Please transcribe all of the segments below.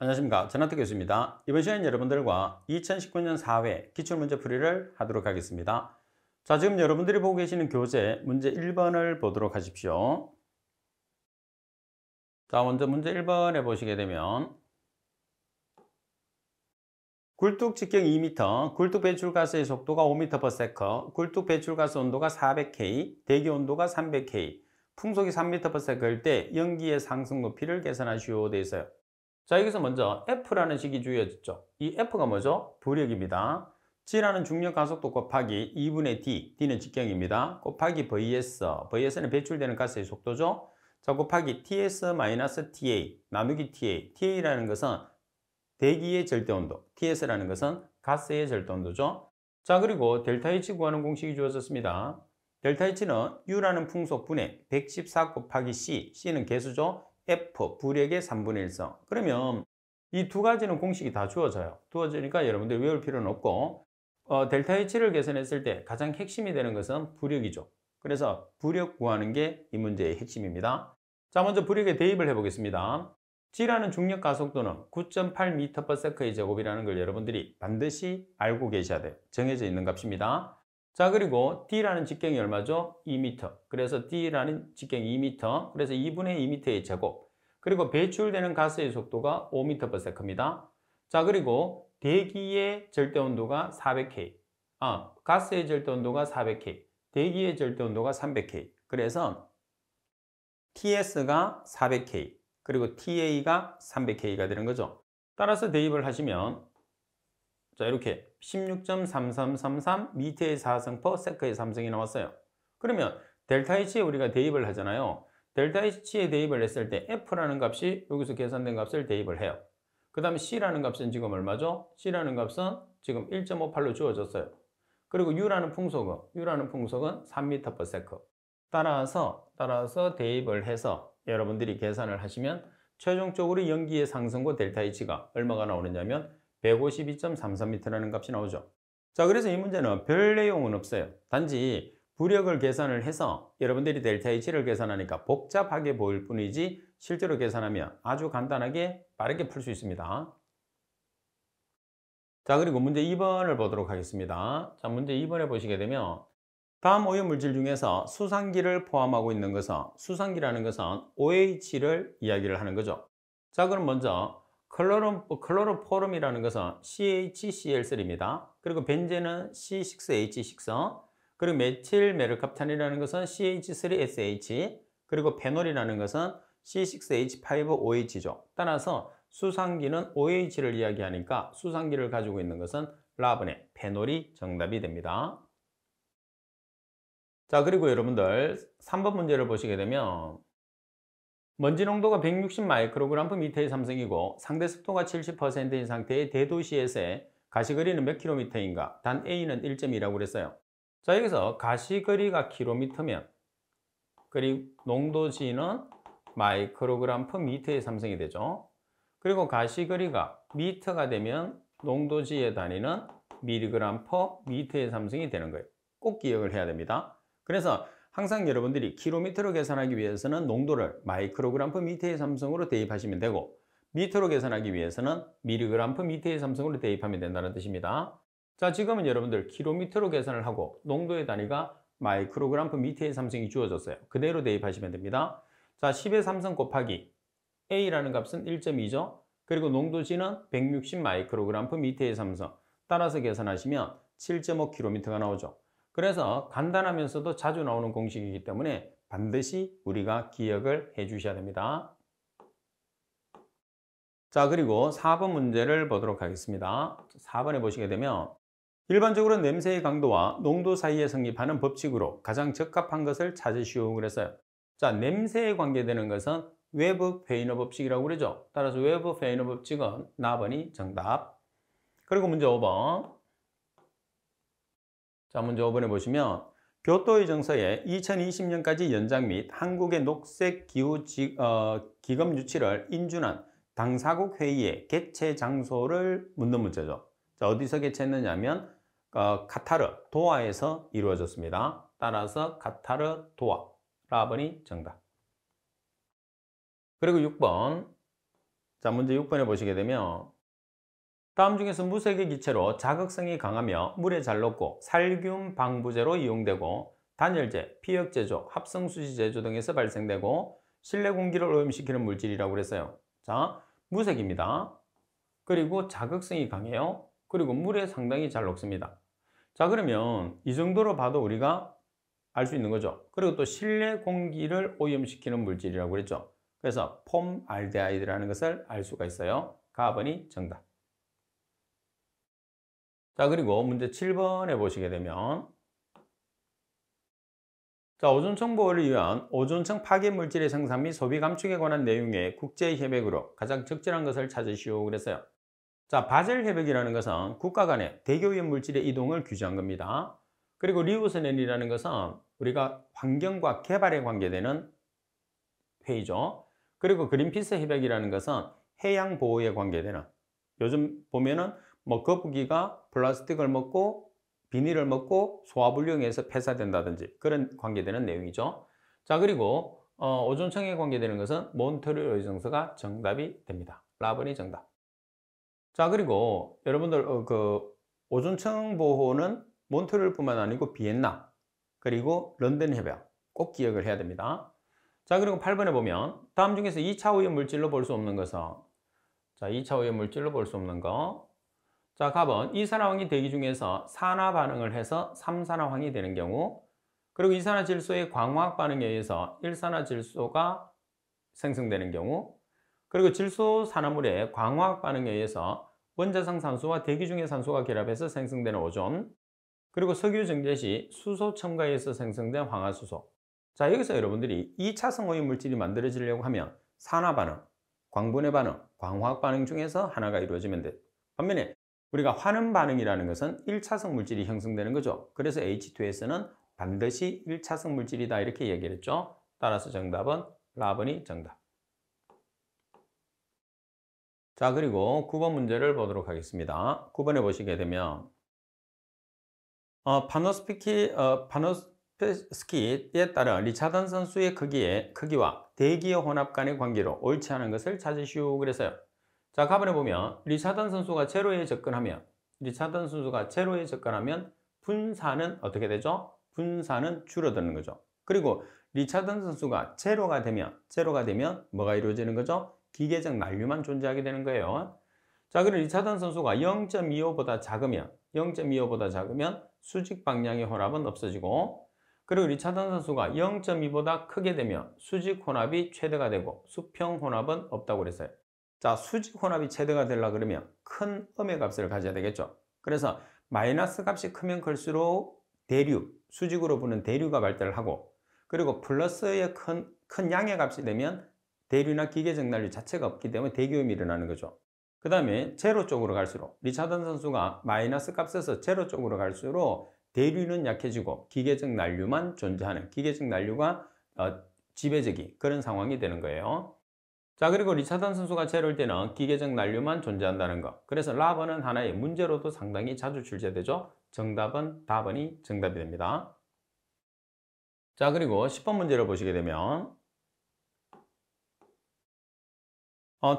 안녕하십니까. 전하태 교수입니다. 이번 시간에 여러분들과 2019년 4회 기출문제 풀이를 하도록 하겠습니다. 자, 지금 여러분들이 보고 계시는 교재 문제 1번을 보도록 하십시오. 자, 먼저 문제 1번에 보시게 되면 굴뚝 직경 2m, 굴뚝 배출가스의 속도가 5m/s, 굴뚝 배출가스 온도가 400K, 대기 온도가 300K, 풍속이 3m/s일 때 연기의 상승 높이를 계산하시오 돼 있어요. 자, 여기서 먼저 F라는 식이 주어졌죠. 이 F가 뭐죠? 부력입니다. G라는 중력 가속도 곱하기 2분의 D, D는 직경입니다. 곱하기 VS, VS는 배출되는 가스의 속도죠. 자, 곱하기 TS-TA, 나누기 TA. TA라는 것은 대기의 절대온도, TS라는 것은 가스의 절대온도죠. 자, 그리고 델타 H 구하는 공식이 주어졌습니다. 델타 H는 U라는 풍속분의 114 곱하기 C, C는 개수죠. F, 부력의 3분의 1성. 그러면 이 두 가지는 공식이 다 주어져요. 주어지니까 여러분들 외울 필요는 없고, 델타 H를 계산했을 때 가장 핵심이 되는 것은 부력이죠. 그래서 부력 구하는 게 이 문제의 핵심입니다. 자, 먼저 부력에 대입을 해보겠습니다. G라는 중력 가속도는 9.8m/s의 제곱이라는 걸 여러분들이 반드시 알고 계셔야 돼요. 정해져 있는 값입니다. 자, 그리고 D라는 직경이 얼마죠? 2m. 그래서 D라는 직경이 2m. 그래서 2분의 2m의 제곱. 그리고 배출되는 가스의 속도가 5m/s입니다. 자, 그리고 대기의 절대온도가 400K. 가스의 절대온도가 400K. 대기의 절대온도가 300K. 그래서 TS가 400K. 그리고 TA가 300K가 되는 거죠. 따라서 대입을 하시면 자, 이렇게 16.3333 미터의 4승 세크의 3승이 나왔어요. 그러면 델타 H에 우리가 대입을 하잖아요. 델타 H에 대입을 했을 때 F라는 값이 여기서 계산된 값을 대입을 해요. 그 다음에 C라는 값은 지금 얼마죠? C라는 값은 지금 1.58로 주어졌어요. 그리고 U라는 풍속은 3m/s. 따라서 대입을 해서 여러분들이 계산을 하시면 최종적으로 연기의 상승고 델타 H가 얼마가 나오느냐면 152.33m라는 값이 나오죠. 자, 그래서 이 문제는 별 내용은 없어요. 단지 부력을 계산을 해서 여러분들이 델타 H를 계산하니까 복잡하게 보일 뿐이지 실제로 계산하면 아주 간단하게 빠르게 풀 수 있습니다. 자, 그리고 문제 2번을 보도록 하겠습니다. 자, 문제 2번에 보시게 되면 다음 오염물질 중에서 수상기를 포함하고 있는 것은 수상기라는 것은 OH를 이야기를 하는 거죠. 자, 그럼 먼저 클로로포름이라는 것은 CHCl3입니다. 그리고 벤젠은 C6H6, 그리고 메틸 메르캅탄이라는 것은 CH3SH, 그리고 페놀이라는 것은 C6H5OH죠. 따라서 수상기는 OH를 이야기하니까 수상기를 가지고 있는 것은 라븐의 페놀이 정답이 됩니다. 자, 그리고 여러분들 3번 문제를 보시게 되면 먼지 농도가 160 마이크로그램/미터의 삼성이고 상대 습도가 70%인 상태의 대도시에서의 가시거리는 몇 킬로미터인가? 단 A는 1.2라고 그랬어요. 자, 여기서 가시거리가 킬로미터면 그리고 농도지는 마이크로그램/미터의 삼성이 되죠. 그리고 가시거리가 미터가 되면 농도지의 단위는 미리그램/미터의 삼성이 되는 거예요. 꼭 기억을 해야 됩니다. 그래서 항상 여러분들이 킬로미터로 계산하기 위해서는 농도를 마이크로그램/미터의 삼성으로 대입하시면 되고 미터로 계산하기 위해서는 미리그램/미터의 삼성으로 대입하면 된다는 뜻입니다. 자, 지금은 여러분들 킬로미터로 계산을 하고 농도의 단위가 마이크로그램/미터의 삼성이 주어졌어요. 그대로 대입하시면 됩니다. 자, 10의 삼성 곱하기 A라는 값은 1.2죠. 그리고 농도지는 160 마이크로그램/미터의 삼성. 따라서 계산하시면 7.5km가 나오죠. 그래서 간단하면서도 자주 나오는 공식이기 때문에 반드시 우리가 기억을 해 주셔야 됩니다. 자, 그리고 4번 문제를 보도록 하겠습니다. 4번에 보시게 되면 일반적으로 냄새의 강도와 농도 사이에 성립하는 법칙으로 가장 적합한 것을 찾으시오 그랬어요. 자, 냄새에 관계되는 것은 웨브 페이너 법칙이라고 그러죠. 따라서 웨브 페이너 법칙은 나번이 정답. 그리고 문제 5번. 자, 문제 5번에 보시면 교토의 정서에 2020년까지 연장 및 한국의 녹색 기후 기금 유치를 인준한 당사국 회의의 개최 장소를 묻는 문제죠. 자, 어디서 개최했느냐 하면 카타르, 도하에서 이루어졌습니다. 따라서 카타르, 도하, 라번이 정답. 그리고 6번. 자, 문제 6번에 보시게 되면 다음 중에서 무색의 기체로 자극성이 강하며 물에 잘 녹고 살균 방부제로 이용되고 단열재, 피혁제조, 합성수지 제조 등에서 발생되고 실내 공기를 오염시키는 물질이라고 그랬어요. 자, 무색입니다. 그리고 자극성이 강해요. 그리고 물에 상당히 잘 녹습니다. 자, 그러면 이 정도로 봐도 우리가 알 수 있는 거죠. 그리고 또 실내 공기를 오염시키는 물질이라고 그랬죠. 그래서 폼알데하이드라는 것을 알 수가 있어요. 가번이 정답. 자, 그리고 문제 7번에 보시게 되면 자, 오존층 보호를 위한 오존층 파괴 물질의 생산 및 소비 감축에 관한 내용의 국제 협약으로 가장 적절한 것을 찾으시오 그랬어요. 자, 바젤 협약이라는 것은 국가 간의 대기오염 물질의 이동을 규제한 겁니다. 그리고 리우스넨이라는 것은 우리가 환경과 개발에 관계되는 회의죠. 그리고 그린피스 협약이라는 것은 해양 보호에 관계되는, 요즘 보면은 뭐 거북이가 플라스틱을 먹고 비닐을 먹고 소화불량해서 폐사된다든지 그런 관계되는 내용이죠. 자, 그리고 오존층에 관계되는 것은 몬트리올 의정서가 정답이 됩니다. 라번이 정답. 자, 그리고 여러분들 오존층 보호는 몬트리올뿐만 아니고 비엔나 그리고 런던 협약 꼭 기억을 해야 됩니다. 자, 그리고 8번에 보면 다음 중에서 2차 오염 물질로 볼 수 없는 것은, 자, 2차 오염 물질로 볼 수 없는 거. 자, 갑은 이산화황이 대기 중에서 산화 반응을 해서 3산화황이 되는 경우, 그리고 이산화질소의 광화학 반응에 의해서 1산화질소가 생성되는 경우, 그리고 질소 산화물의 광화학 반응에 의해서 원자성 산소와 대기 중의 산소가 결합해서 생성되는 오존, 그리고 석유 정제 시 수소 첨가에 의해서 생성된 황화수소. 자, 여기서 여러분들이 2차성 오염 물질이 만들어지려고 하면 산화 반응, 광분해 반응, 광화학 반응 중에서 하나가 이루어지면 돼. 반면에 우리가 환음 반응이라는 것은 1차성 물질이 형성되는 거죠. 그래서 H2S는 반드시 1차성 물질이다 이렇게 얘기를 했죠. 따라서 정답은 라번이 정답. 자, 그리고 9번 문제를 보도록 하겠습니다. 9번에 보시게 되면 파노스키에 따른 리차던 선수의 크기와 대기의 혼합 간의 관계로 옳지 않은 것을 찾으시오 그래서요. 자, 가번에 보면 리차던 선수가 제로에 접근하면 분사는 어떻게 되죠? 분사는 줄어드는 거죠. 그리고 리차던 선수가 제로가 되면 뭐가 이루어지는 거죠? 기계적 난류만 존재하게 되는 거예요. 자, 그리고 리차던 선수가 0.25보다 작으면 수직 방향의 혼합은 없어지고, 그리고 리차던 선수가 0.2보다 크게 되면 수직 혼합이 최대가 되고 수평 혼합은 없다고 그랬어요. 자, 수직 혼합이 최대가 되려고 그러면 큰 음의 값을 가져야 되겠죠. 그래서 마이너스 값이 크면 클수록 수직으로 부는 대류가 발달을 하고, 그리고 플러스의 큰 양의 값이 되면 대류나 기계적 난류 자체가 없기 때문에 대기오염이 일어나는 거죠. 그 다음에 제로 쪽으로 갈수록 리차던 선수가 마이너스 값에서 제로 쪽으로 갈수록 대류는 약해지고 기계적 난류만 존재하는, 기계적 난류가 지배적인 그런 상황이 되는 거예요. 자, 그리고 리차던 선수가 제로일 때는 기계적 난류만 존재한다는 것. 그래서 라번은 하나의 문제로도 상당히 자주 출제되죠. 정답은 답번이 정답이 됩니다. 자, 그리고 10번 문제를 보시게 되면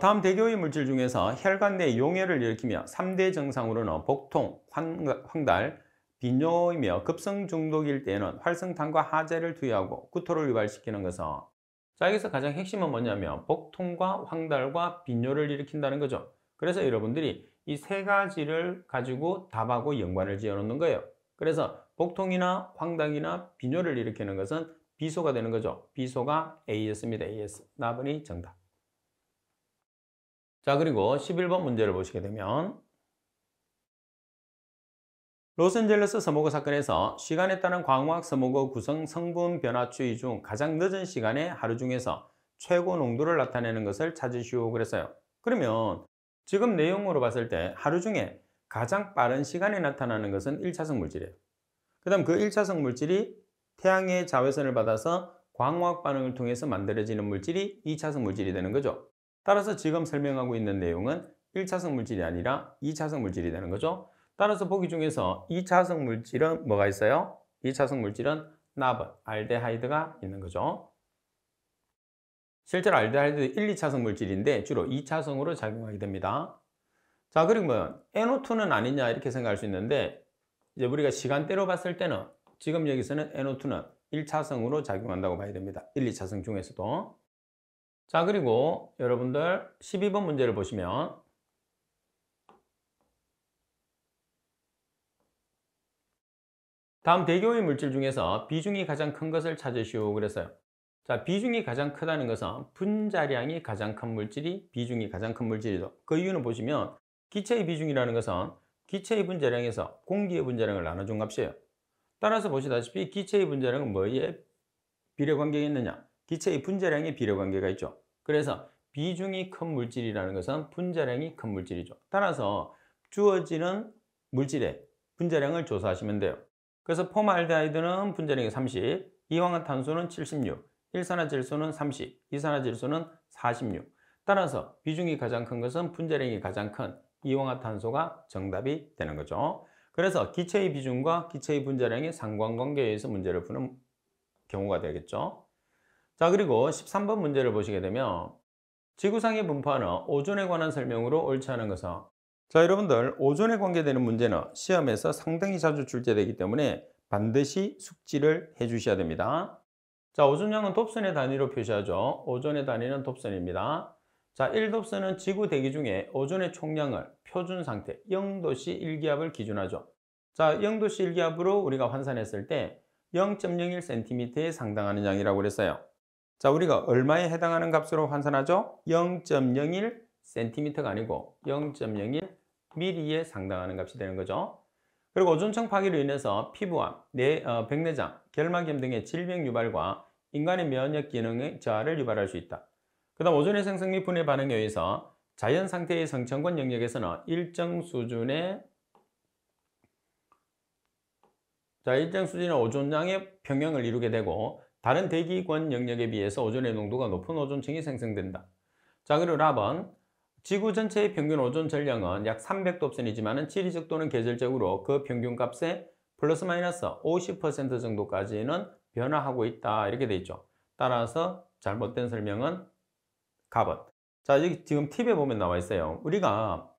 다음 대기오염 물질 중에서 혈관 내 용해를 일으키며 3대 증상으로는 복통, 황달, 비뇨이며 급성 중독일 때에는 활성탄과 하재를 투여하고 구토를 유발시키는 것은, 자, 여기서 가장 핵심은 뭐냐면 복통과 황달과 비뇨를 일으킨다는 거죠. 그래서 여러분들이 이 세 가지를 가지고 답하고 연관을 지어 놓는 거예요. 그래서 복통이나 황달이나 비뇨를 일으키는 것은 비소가 되는 거죠. 비소가 A였습니다. AS. 나번이 정답. 자, 그리고 11번 문제를 보시게 되면 로스앤젤레스 서머거 사건에서 시간에 따른 광화학 서머거 구성 성분 변화 추이 중 가장 늦은 시간에 하루 중에서 최고 농도를 나타내는 것을 찾으시오 그랬어요. 그러면 지금 내용으로 봤을 때 하루 중에 가장 빠른 시간에 나타나는 것은 1차성 물질이에요. 그 다음 그 1차성 물질이 태양의 자외선을 받아서 광화학 반응을 통해서 만들어지는 물질이 2차성 물질이 되는 거죠. 따라서 지금 설명하고 있는 내용은 1차성 물질이 아니라 2차성 물질이 되는 거죠. 따라서 보기 중에서 2차성 물질은 뭐가 있어요? 2차성 물질은 나번, 알데하이드가 있는 거죠. 실제로 알데하이드 1, 2차성 물질인데 주로 2차성으로 작용하게 됩니다. 자, 그러면 NO2는 아니냐 이렇게 생각할 수 있는데 이제 우리가 시간대로 봤을 때는 지금 여기서는 NO2는 1차성으로 작용한다고 봐야 됩니다. 1, 2차성 중에서도. 자, 그리고 여러분들 12번 문제를 보시면 다음 대교의 물질 중에서 비중이 가장 큰 것을 찾으시오 그랬어요. 자, 비중이 가장 크다는 것은 분자량이 가장 큰 물질이 비중이 가장 큰 물질이죠. 그 이유는 보시면 기체의 비중이라는 것은 기체의 분자량에서 공기의 분자량을 나눠준 값이에요. 따라서 보시다시피 기체의 분자량은 뭐에 비례관계가 있느냐? 기체의 분자량에 비례관계가 있죠. 그래서 비중이 큰 물질이라는 것은 분자량이 큰 물질이죠. 따라서 주어지는 물질의 분자량을 조사하시면 돼요. 그래서 포말데하이드는 분자량이 30, 이황화탄소는 76, 일산화질소는 30, 이산화질소는 46. 따라서 비중이 가장 큰 것은 분자량이 가장 큰 이황화탄소가 정답이 되는 거죠. 그래서 기체의 비중과 기체의 분자량의 상관관계에 의해서 문제를 푸는 경우가 되겠죠. 자, 그리고 13번 문제를 보시게 되면 지구상에 분포하는 오존에 관한 설명으로 옳지 않은 것은, 자, 여러분들 오존에 관계되는 문제는 시험에서 상당히 자주 출제되기 때문에 반드시 숙지를 해 주셔야 됩니다. 자, 오존량은 dob선의 단위로 표시하죠. 오존의 단위는 dob선입니다. 자, 1dob선은 지구 대기 중에 오존의 총량을 표준 상태 0도씨 1기압을 기준하죠. 자, 0도씨 1기압으로 우리가 환산했을 때 0.01cm에 상당하는 양이라고 그랬어요. 자, 우리가 얼마에 해당하는 값으로 환산하죠? 0.01cm가 아니고 0.01mm에 상당하는 값이 되는 거죠. 그리고 오존층 파괴로 인해서 피부암, 백내장, 결막염 등의 질병 유발과 인간의 면역 기능의 저하를 유발할 수 있다. 그 다음 오존의 생성 및 분해 반응에 의해서 자연 상태의 성층권 영역에서는 일정 수준의 오존량의 평형을 이루게 되고 다른 대기권 영역에 비해서 오존의 농도가 높은 오존층이 생성된다. 자, 그리고 랍은 지구 전체의 평균 오존 전량은 약 300dob선이지만 지리적 또는 계절적으로 그 평균값의 플러스 마이너스 50% 정도까지는 변화하고 있다 이렇게 돼 있죠. 따라서 잘못된 설명은 갑은. 자, 여기 지금 팁에 보면 나와 있어요. 우리가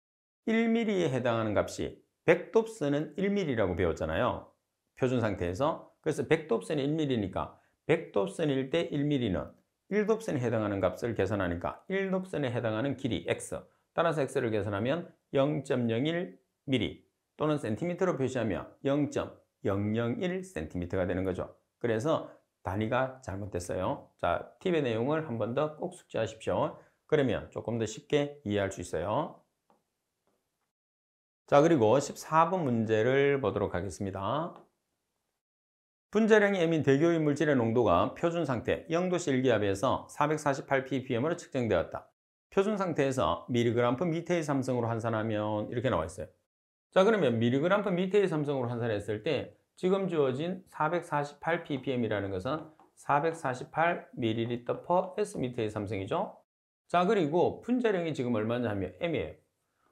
1mm에 해당하는 값이 100dob선은 1mm라고 배웠잖아요. 표준 상태에서. 그래서 100dob선이 1mm니까 100dob선일 때 1mm는 1dob선에 해당하는 값을 계산하니까 1dob선에 해당하는 길이 x. 따라서 x를 계산하면 0.01mm 또는 cm로 표시하면 0.001cm가 되는 거죠. 그래서 단위가 잘못됐어요. 자, 팁의 내용을 한 번 더 꼭 숙지하십시오. 그러면 조금 더 쉽게 이해할 수 있어요. 자, 그리고 14번 문제를 보도록 하겠습니다. 분자량이 M인 대교의 물질의 농도가 표준 상태 0도씨 1기압에서 448ppm으로 측정되었다. 표준 상태에서 mg/m의 삼성으로 환산하면 이렇게 나와 있어요. 자, 그러면 mg/m의 삼성으로 환산했을 때 지금 주어진 448ppm이라는 것은 448ml/s의 삼성이죠. 자, 그리고 분자량이 지금 얼마냐면 m이에요.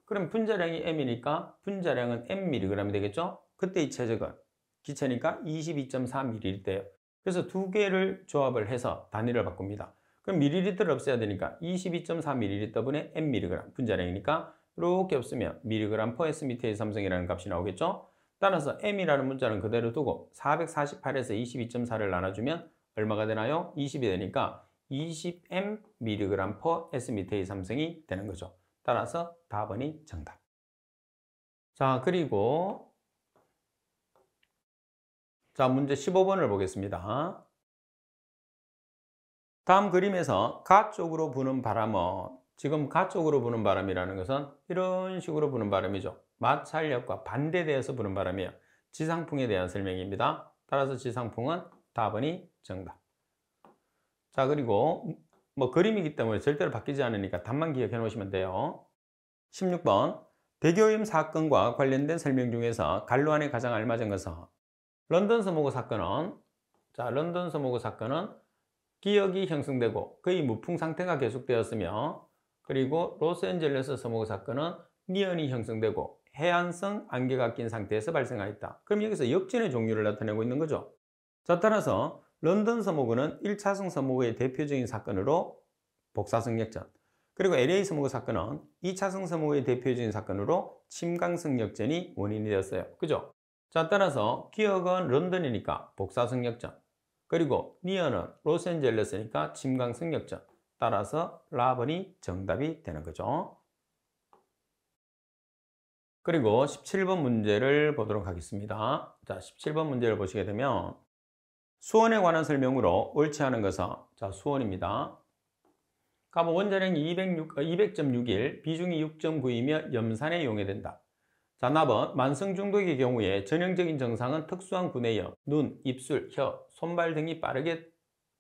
그럼 분자량이 m이니까 분자량은 mmg이 되겠죠? 그때 이 최적은 기체니까 22.4ml예요. 그래서 두 개를 조합을 해서 단위를 바꿉니다. 그럼 ml를 없애야 되니까 22.4ml분의 mmg 분자량이니까 이렇게 없으면 mg/s의 삼성이라는 값이 나오겠죠? 따라서 m이라는 문자는 그대로 두고 448에서 22.4를 나눠주면 얼마가 되나요? 20이 되니까 20mg/s의 삼성이 되는 거죠. 따라서 답은이 정답. 자, 그리고 자, 문제 15번을 보겠습니다. 다음 그림에서 가 쪽으로 부는 바람은, 지금 가 쪽으로 부는 바람이라는 것은 이런 식으로 부는 바람이죠. 마찰력과 반대되어서 부는 바람이에요. 지상풍에 대한 설명입니다. 따라서 지상풍은 답은이 정답. 자, 그리고 그림이기 때문에 절대로 바뀌지 않으니까 답만 기억해 놓으시면 돼요. 16번 대교임 사건과 관련된 설명 중에서 갈로안에 가장 알맞은 것은, 런던 서머그 사건은, 런던 서머그 사건은 기역이 형성되고 거의 무풍 상태가 계속되었으며, 그리고 로스앤젤레스 서머그 사건은 니언이 형성되고 해안성 안개가 낀 상태에서 발생하였다. 그럼 여기서 역진의 종류를 나타내고 있는 거죠. 자, 따라서 런던 서머그는 1차성 서머그의 대표적인 사건으로 복사성역전. 그리고 LA 서무고 사건은 2차성 서무고의 대표적인 사건으로 침강성역전이 원인이 되었어요. 그죠? 자, 따라서 기억은 런던이니까 복사성역전. 그리고 니어는 로스앤젤레스니까 침강성역전. 따라서 라번이 정답이 되는 거죠. 그리고 17번 문제를 보도록 하겠습니다. 자, 17번 문제를 보시게 되면 수원에 관한 설명으로 옳지 않은 것은 자, 수원입니다. 가보 원자량이 200.6일, 비중이 6.9이며 염산에 용해된다. 자, 납은 만성 중독의 경우에 전형적인 증상은 특수한 구내염, 눈, 입술, 혀, 손발 등이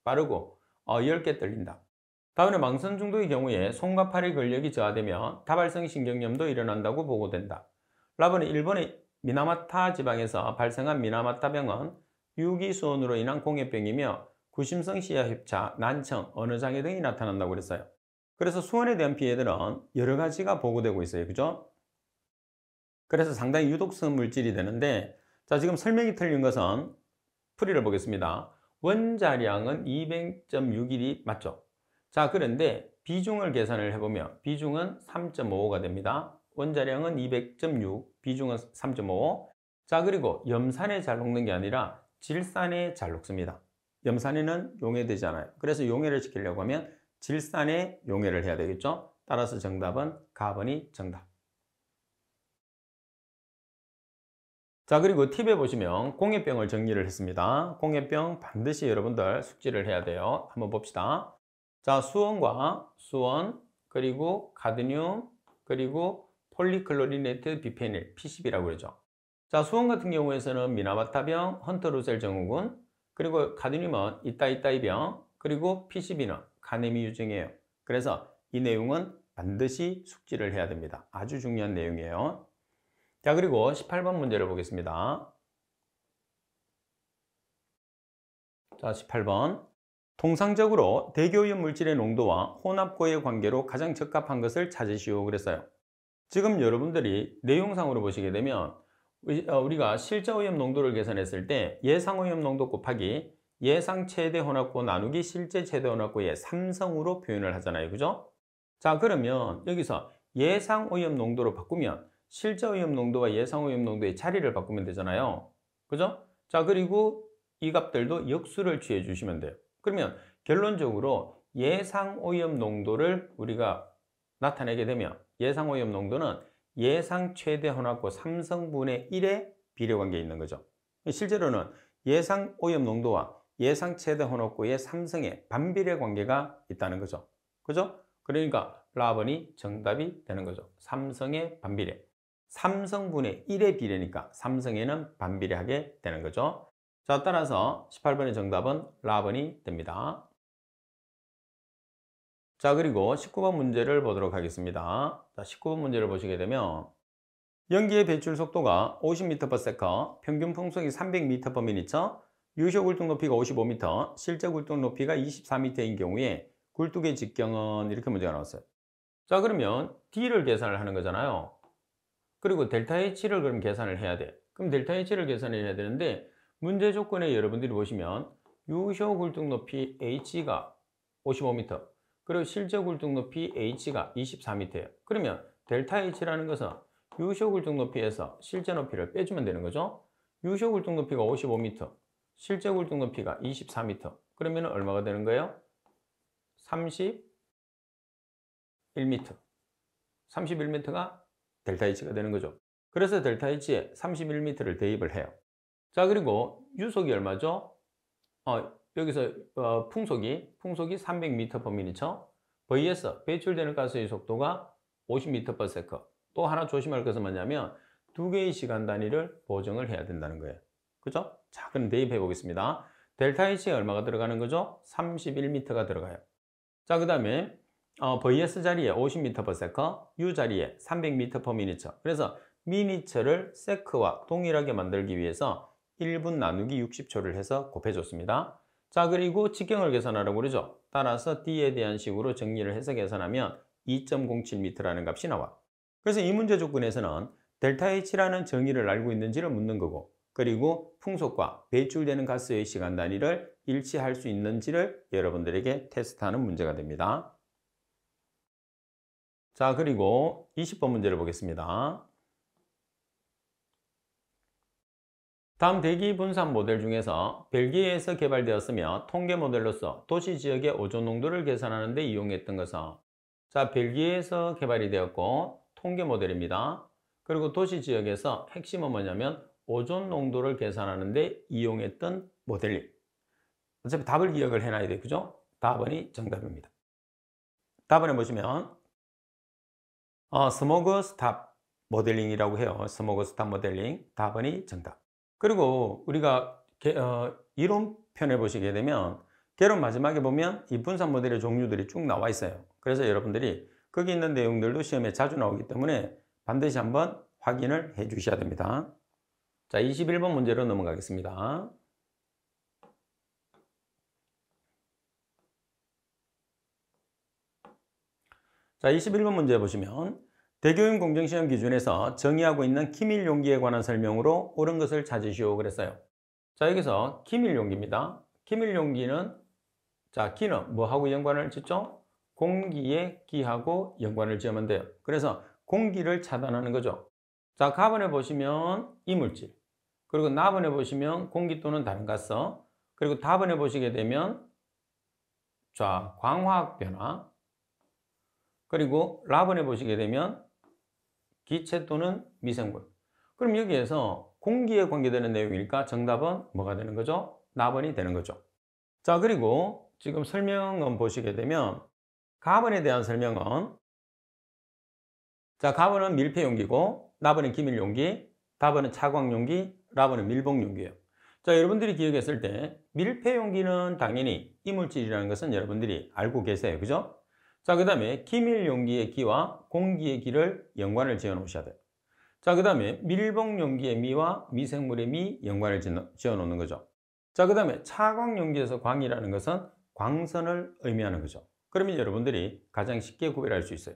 빠르고 10개 떨린다. 다음에 망선 중독의 경우에 손과 팔의 근력이 저하되며 다발성 신경염도 일어난다고 보고된다. 라번은 일본의 미나마타 지방에서 발생한 미나마타병은 유기수원으로 인한 공해병이며 구심성 시야협착, 난청, 언어장애 등이 나타난다고 그랬어요. 그래서 수원에 대한 피해들은 여러 가지가 보고되고 있어요. 그죠? 그래서 상당히 유독성 물질이 되는데, 자, 지금 설명이 틀린 것은 풀이를 보겠습니다. 원자량은 200.6일이 맞죠? 자, 그런데 비중을 계산을 해보면 비중은 3.55가 됩니다. 원자량은 200.6, 비중은 3.55. 자, 그리고 염산에 잘 녹는 게 아니라 질산에 잘 녹습니다. 염산에는 용해되지 않아요. 그래서 용해를 시키려고 하면 질산에 용해를 해야 되겠죠? 따라서 정답은 가번이 정답. 자, 그리고 팁에 보시면 공해병을 정리를 했습니다. 공해병 반드시 여러분들 숙지를 해야 돼요. 한번 봅시다. 자, 수원, 그리고 가드뮴, 그리고 폴리클로리네트 비페닐, PCB라고 그러죠. 자, 수원 같은 경우에서는 미나마타병, 헌터루셀 증후군, 그리고 가드뮴은 이따이따이병, 그리고 PCB는 가네미 유증이에요. 그래서 이 내용은 반드시 숙지를 해야 됩니다. 아주 중요한 내용이에요. 자, 그리고 18번 문제를 보겠습니다. 자, 18번. 통상적으로 대기오염 물질의 농도와 혼합고의 관계로 가장 적합한 것을 찾으시오 그랬어요. 지금 여러분들이 내용상으로 보시게 되면 우리가 실제 오염 농도를 계산했을 때 예상 오염 농도 곱하기 예상 최대 혼합고 나누기 실제 최대 혼합고의 삼성으로 표현을 하잖아요. 그죠? 자, 그러면 여기서 예상 오염 농도로 바꾸면 실제 오염 농도와 예상 오염 농도의 자리를 바꾸면 되잖아요. 그죠? 자, 그리고 이 값들도 역수를 취해 주시면 돼요. 그러면 결론적으로 예상 오염 농도를 우리가 나타내게 되면 예상 오염 농도는 예상 최대 혼합고 3성분의 1의 비례 관계에 있는 거죠. 실제로는 예상 오염 농도와 예상 최대 혼합고의 3성의 반비례 관계가 있다는 거죠. 그죠? 그러니까 라번이 정답이 되는 거죠. 3성의 반비례. 3성분의 1의 비례니까 3성에는 반비례하게 되는 거죠. 자, 따라서 18번의 정답은 라번이 됩니다. 자, 그리고 19번 문제를 보도록 하겠습니다. 자, 19번 문제를 보시게 되면 연기의 배출 속도가 50m/s, 평균 풍속이 300m/min, 유효 굴뚝 높이가 55m, 실제 굴뚝 높이가 24m인 경우에 굴뚝의 직경은 이렇게 문제가 나왔어요. 자, 그러면 D를 계산을 하는 거잖아요. 그리고 델타 H를 그럼 계산을 해야 돼. 그럼 델타 H를 계산을 해야 되는데 문제 조건에 여러분들이 보시면 유효 굴뚝 높이 H가 55m, 그리고 실제 굴뚝 높이 H가 24m예요. 그러면 델타 H라는 것은 유효 굴뚝 높이에서 실제 높이를 빼주면 되는 거죠. 유효 굴뚝 높이가 55m, 실제 굴뚝 높이가 24m. 그러면 얼마가 되는 거예요? 31m. 31m가 델타 H가 되는 거죠. 그래서 델타 H에 31m를 대입을 해요. 자, 그리고 유속이 얼마죠? 여기서 풍속이 300m/min, vs 배출되는 가스의 속도가 50m/s. 또 하나 조심할 것은 뭐냐면 두 개의 시간 단위를 보정을 해야 된다는 거예요. 그죠? 자, 그럼 대입해 보겠습니다. 델타 H에 얼마가 들어가는 거죠? 31m가 들어가요. 자, 그 다음에 vs 자리에 50m/s, u 자리에 300m/min. 그래서 미니처를 세크와 동일하게 만들기 위해서 1분 나누기 60초를 해서 곱해줬습니다. 자, 그리고 직경을 계산하라고 그러죠. 따라서 D에 대한 식으로 정리를 해서 계산하면 2.07m라는 값이 나와. 그래서 이 문제 조건에서는 델타 H라는 정의를 알고 있는지를 묻는 거고, 그리고 풍속과 배출되는 가스의 시간 단위를 일치할 수 있는지를 여러분들에게 테스트하는 문제가 됩니다. 자, 그리고 20번 문제를 보겠습니다. 다음 대기 분산 모델 중에서 벨기에에서 개발되었으며 통계 모델로서 도시 지역의 오존 농도를 계산하는 데 이용했던 것은, 자, 벨기에에서 개발이 되었고 통계 모델입니다. 그리고 도시 지역에서 핵심은 뭐냐면 오존 농도를 계산하는 데 이용했던 모델링. 어차피 답을 기억을 해놔야 돼요. 그죠? 답번이 정답입니다. 답번에 보시면 스모그 스탑 모델링이라고 해요. 스모그 스탑 모델링. 답번이 정답. 그리고 우리가 이론편에 보시게 되면 개론 마지막에 보면 이 분산 모델의 종류들이 쭉 나와 있어요. 그래서 여러분들이 거기 있는 내용들도 시험에 자주 나오기 때문에 반드시 한번 확인을 해 주셔야 됩니다. 자, 21번 문제로 넘어가겠습니다. 자, 21번 문제 보시면 대교육 공정시험 기준에서 정의하고 있는 기밀 용기에 관한 설명으로 옳은 것을 찾으시오 그랬어요. 자, 여기서 기밀 용기입니다. 기밀 용기는, 자, 기는 뭐하고 연관을 짓죠? 공기의 기하고 연관을 지으면 돼요. 그래서 공기를 차단하는 거죠. 자, 가번에 보시면 이물질, 그리고 나번에 보시면 공기 또는 다른 가스, 그리고 다번에 보시게 되면 자, 광화학 변화, 그리고 라번에 보시게 되면 기체 또는 미생물. 그럼 여기에서 공기에 관계되는 내용이니까 정답은 뭐가 되는 거죠? 나번이 되는 거죠. 자, 그리고 지금 설명은 보시게 되면 가번에 대한 설명은, 자, 가번은 밀폐용기고 나번은 기밀용기, 다번은 차광용기, 라번은 밀봉용기예요. 자, 여러분들이 기억했을 때 밀폐용기는 당연히 이물질이라는 것은 여러분들이 알고 계세요. 그죠? 자, 그 다음에 기밀용기의 기와 공기의 기를 연관을 지어 놓으셔야 돼요. 자, 그 다음에 밀봉용기의 미와 미생물의 미 연관을 지어 놓는 거죠. 자, 그 다음에 차광용기에서 광이라는 것은 광선을 의미하는 거죠. 그러면 여러분들이 가장 쉽게 구별할 수 있어요.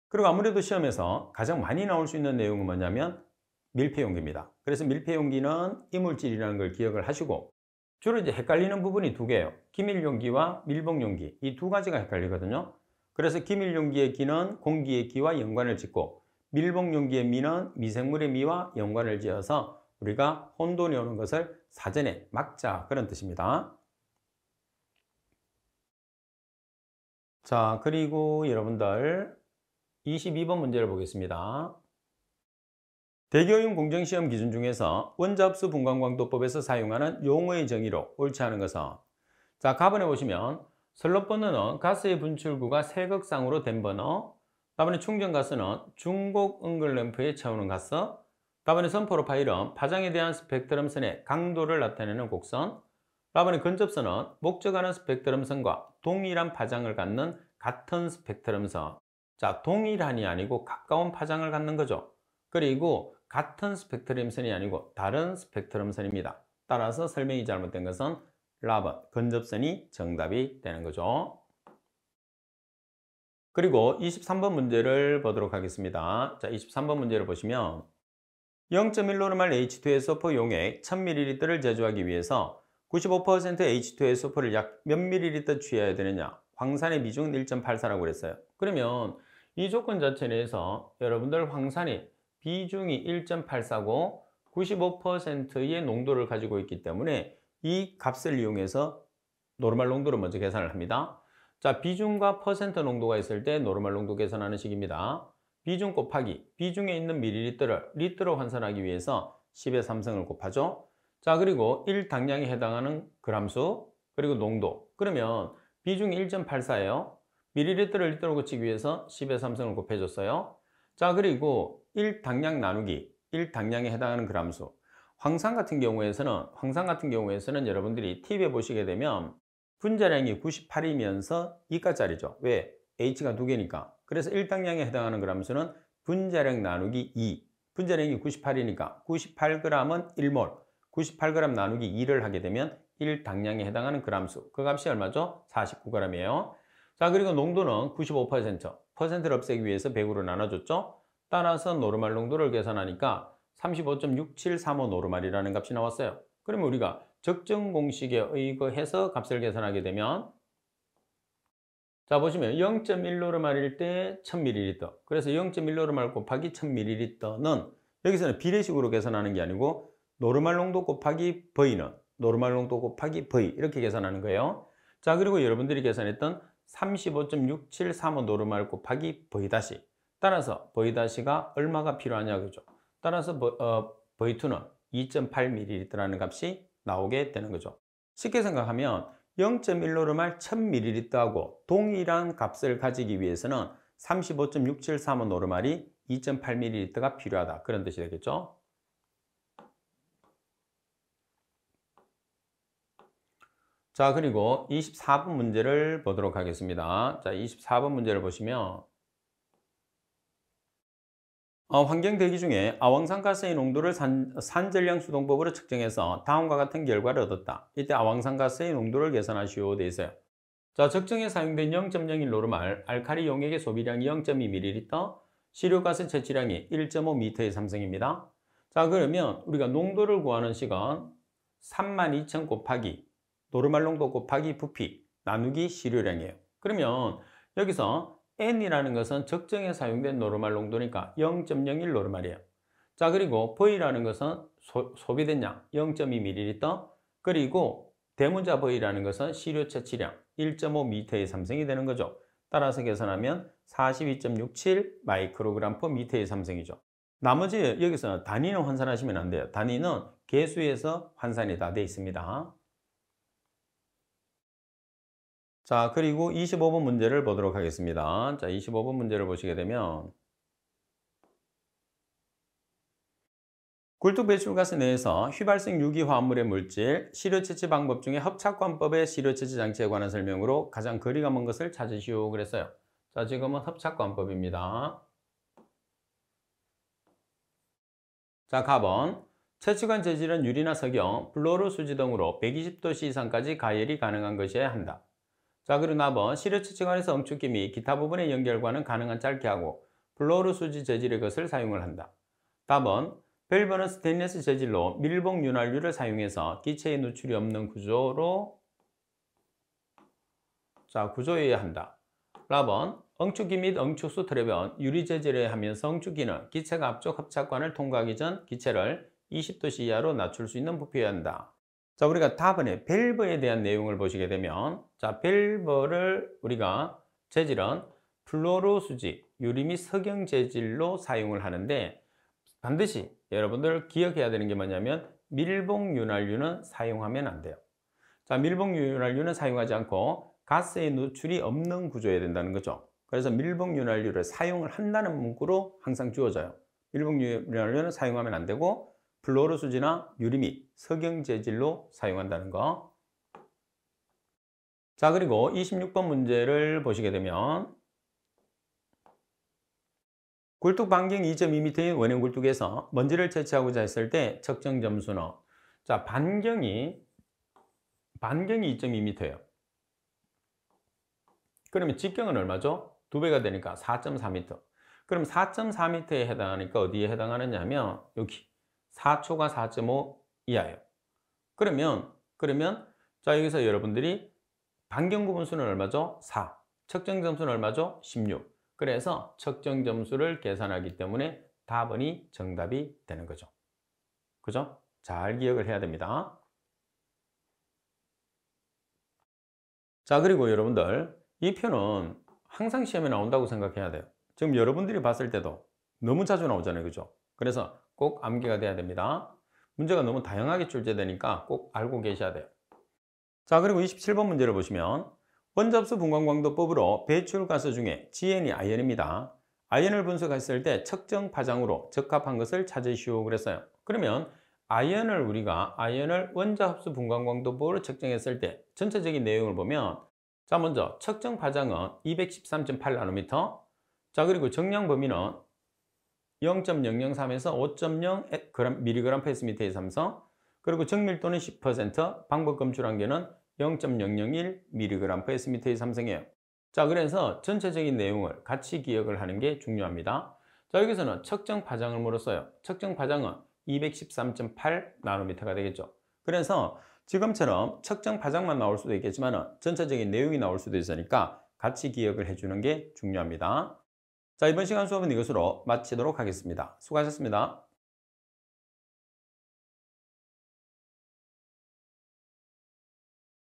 그리고 아무래도 시험에서 가장 많이 나올 수 있는 내용은 뭐냐면 밀폐용기입니다. 그래서 밀폐용기는 이물질이라는 걸 기억을 하시고, 주로 이제 헷갈리는 부분이 두 개예요. 기밀용기와 밀봉용기, 이 두 가지가 헷갈리거든요. 그래서 기밀용기의 기는 공기의 기와 연관을 짓고, 밀봉용기의 미는 미생물의 미와 연관을 지어서 우리가 혼돈이 오는 것을 사전에 막자, 그런 뜻입니다. 자, 그리고 여러분들 22번 문제를 보겠습니다. 대교육 공정시험 기준 중에서 원자흡수 분광광도법에서 사용하는 용어의 정의로 옳지 않은 것은, 자, 가번에 보시면 슬롯 번호는 가스의 분출구가 세극상으로 된 번호, 다음에 충전가스는 중곡 은글램프에 채우는 가스, 다음에 선프로파일은 파장에 대한 스펙트럼선의 강도를 나타내는 곡선, 다음에 근접선은 목적하는 스펙트럼선과 동일한 파장을 갖는 같은 스펙트럼선. 자, 동일한이 아니고 가까운 파장을 갖는 거죠. 그리고 같은 스펙트럼선이 아니고 다른 스펙트럼선입니다. 따라서 설명이 잘못된 것은 라번, 근접선이 정답이 되는 거죠. 그리고 23번 문제를 보도록 하겠습니다. 자, 23번 문제를 보시면 0.1노르말 H2SO4 용액 1000ml를 제조하기 위해서 95% H2SO4를 약 몇 ml 취해야 되느냐? 황산의 비중은 1.84라고 그랬어요. 그러면 이 조건 자체 내에서 여러분들 황산이 비중이 1.84고 95%의 농도를 가지고 있기 때문에 이 값을 이용해서 노르말 농도를 먼저 계산을 합니다. 자, 비중과 퍼센트 농도가 있을 때 노르말 농도 계산하는 식입니다. 비중 곱하기 비중에 있는 밀리리터를 리터로 환산하기 위해서 10의 3승을 곱하죠. 자, 그리고 1당량에 해당하는 그람수, 그리고 농도. 그러면 비중이 1.84예요. 밀리리터를 리터로 고치기 위해서 10의 3승을 곱해줬어요. 자, 그리고 1당량 나누기 1당량에 해당하는 그람수. 황산 같은 경우에서는 여러분들이 팁에 보시게 되면 분자량이 98이면서 2가짜리죠. 왜? H가 두 개니까. 그래서 1당량에 해당하는 그람수는 분자량 나누기 2. 분자량이 98이니까 98g은 1몰. 98g 나누기 2를 하게 되면 1당량에 해당하는 그람수. 그 값이 얼마죠? 49g이에요. 자, 그리고 농도는 95%. 퍼센트를 없애기 위해서 100으로 나눠줬죠. 따라서 노르말 농도를 계산하니까 35.6735 노르말이라는 값이 나왔어요. 그러면 우리가 적정 공식에 의거해서 값을 계산하게 되면 자, 보시면 0.1노르말일 때 1000ml. 그래서 0.1노르말 곱하기 1000ml는 여기서는 비례식으로 계산하는 게 아니고 노르말 농도 곱하기 V는 노르말 농도 곱하기 V 이렇게 계산하는 거예요. 자, 그리고 여러분들이 계산했던 35.673은 노르말 곱하기 V 다시. 따라서 V 다시가 얼마가 필요하냐 그죠? 따라서 V2는 2.8ml라는 값이 나오게 되는 거죠. 쉽게 생각하면 0.1노르말 1000ml하고 동일한 값을 가지기 위해서는 35.673은 노르말이 2.8ml가 필요하다. 그런 뜻이 되겠죠. 자, 그리고 24번 문제를 보도록 하겠습니다. 자, 24번 문제를 보시면 환경 대기 중에 아황산가스의 농도를 산전량 수동법으로 측정해서 다음과 같은 결과를 얻었다. 이때 아황산가스의 농도를 계산하시오 되어 있어요. 자, 적정에 사용된 0.01 노르말 알칼리 용액의 소비량이 0.2ml, 시료가스 채취량이 1.5m의 삼성입니다. 자, 그러면 우리가 농도를 구하는 식은 32,000 곱하기 노르말 농도 곱하기 부피 나누기 시료량이에요. 그러면 여기서 N이라는 것은 적정에 사용된 노르말 농도니까 0.01 노르말이에요. 자, 그리고 V라는 것은 소비된 양 0.2ml, 그리고 대문자 V라는 것은 시료 채취량 1.5m의 삼성이 되는 거죠. 따라서 계산하면 42.67 마이크로그램 퍼 미터의 삼성이죠. 나머지 여기서 단위는 환산하시면 안 돼요. 단위는 개수에서 환산이 다 되어 있습니다. 자, 그리고 25번 문제를 보도록 하겠습니다. 자, 25번 문제를 보시게 되면 굴뚝 배출가스 내에서 휘발성 유기화합물의 물질, 시료채취 방법 중에 hợp 착관법의 시료채취 장치에 관한 설명으로 가장 거리가 먼 것을 찾으시오 그랬어요. 자, 지금은 hợp 착관법입니다. 자, 가번. 채취관 재질은 유리나 석영, 플로르 수지 등으로 120도씨 이상까지 가열이 가능한 것이어야 한다. 자, 그리고 나번 시료채취관에서 응축기 및 기타 부분의 연결과는 가능한 짧게 하고 플로르 수지 재질의 것을 사용을 한다. 답은 밸브는 스테인리스 재질로 밀봉 윤활유를 사용해서 기체의 누출이 없는 구조로 구조해야 한다. 라번 응축기 및 응축수 트랩은 유리 재질에 하면서 응축기는 기체가 앞쪽 합착관을 통과하기 전 기체를 20도씨 이하로 낮출 수 있는 부피여야 한다. 자, 우리가 다음에 밸브에 대한 내용을 보시게 되면 밸브를 우리가 재질은 플로르 수지, 유리 및 석영 재질로 사용을 하는데 반드시 여러분들 기억해야 되는 게 뭐냐면 밀봉 윤활유는 사용하면 안 돼요. 자, 밀봉 윤활유는 사용하지 않고 가스의 누출이 없는 구조여야 된다는 거죠. 그래서 밀봉 윤활유를 사용을 한다는 문구로 항상 주어져요. 밀봉 윤활유는 사용하면 안 되고 플로르 수지나 유리 및 석영 재질로 사용한다는 거. 자, 그리고 26번 문제를 보시게 되면 굴뚝 반경 2.2m의 원형 굴뚝에서 먼지를 채취하고자 했을 때 측정 점수는 자, 반경이 2.2m예요. 그러면 직경은 얼마죠? 2배가 되니까 4.4m. 그럼 4.4m에 해당하니까 어디에 해당하느냐 하면 여기 4초가 4.5 이하예요. 그러면 자, 여기서 여러분들이 반경 구분수는 얼마죠? 4. 측정 점수는 얼마죠? 16. 그래서 측정 점수를 계산하기 때문에 답은이 정답이 되는 거죠. 그죠? 잘 기억을 해야 됩니다. 자, 그리고 여러분들 이 표는 항상 시험에 나온다고 생각해야 돼요. 지금 여러분들이 봤을 때도 너무 자주 나오잖아요. 그죠? 그래서 꼭 암기가 돼야 됩니다. 문제가 너무 다양하게 출제되니까 꼭 알고 계셔야 돼요. 자, 그리고 27번 문제를 보시면 원접수 분광광도법으로 배출가스 중에 GN이 아연입니다. 아연을 분석했을 때 측정 파장으로 적합한 것을 찾으시오 그랬어요. 그러면 아연을 원자흡수 분광광도법으로 측정했을 때 전체적인 내용을 보면 자, 먼저 측정 파장은 213.8나노미터. 자, 그리고 정량 범위는 0.003에서 5.0mg/m의 삼성. 그리고 정밀도는 10%, 방법 검출한계는 0.001mg/m의 삼성이에요. 자, 그래서 전체적인 내용을 같이 기억을 하는 게 중요합니다. 자, 여기서는 측정 파장을 물었어요. 측정 파장은 213.8나노미터가 되겠죠. 그래서 지금처럼 측정 파장만 나올 수도 있겠지만 전체적인 내용이 나올 수도 있으니까 같이 기억을 해주는 게 중요합니다. 자, 이번 시간 수업은 이것으로 마치도록 하겠습니다. 수고하셨습니다.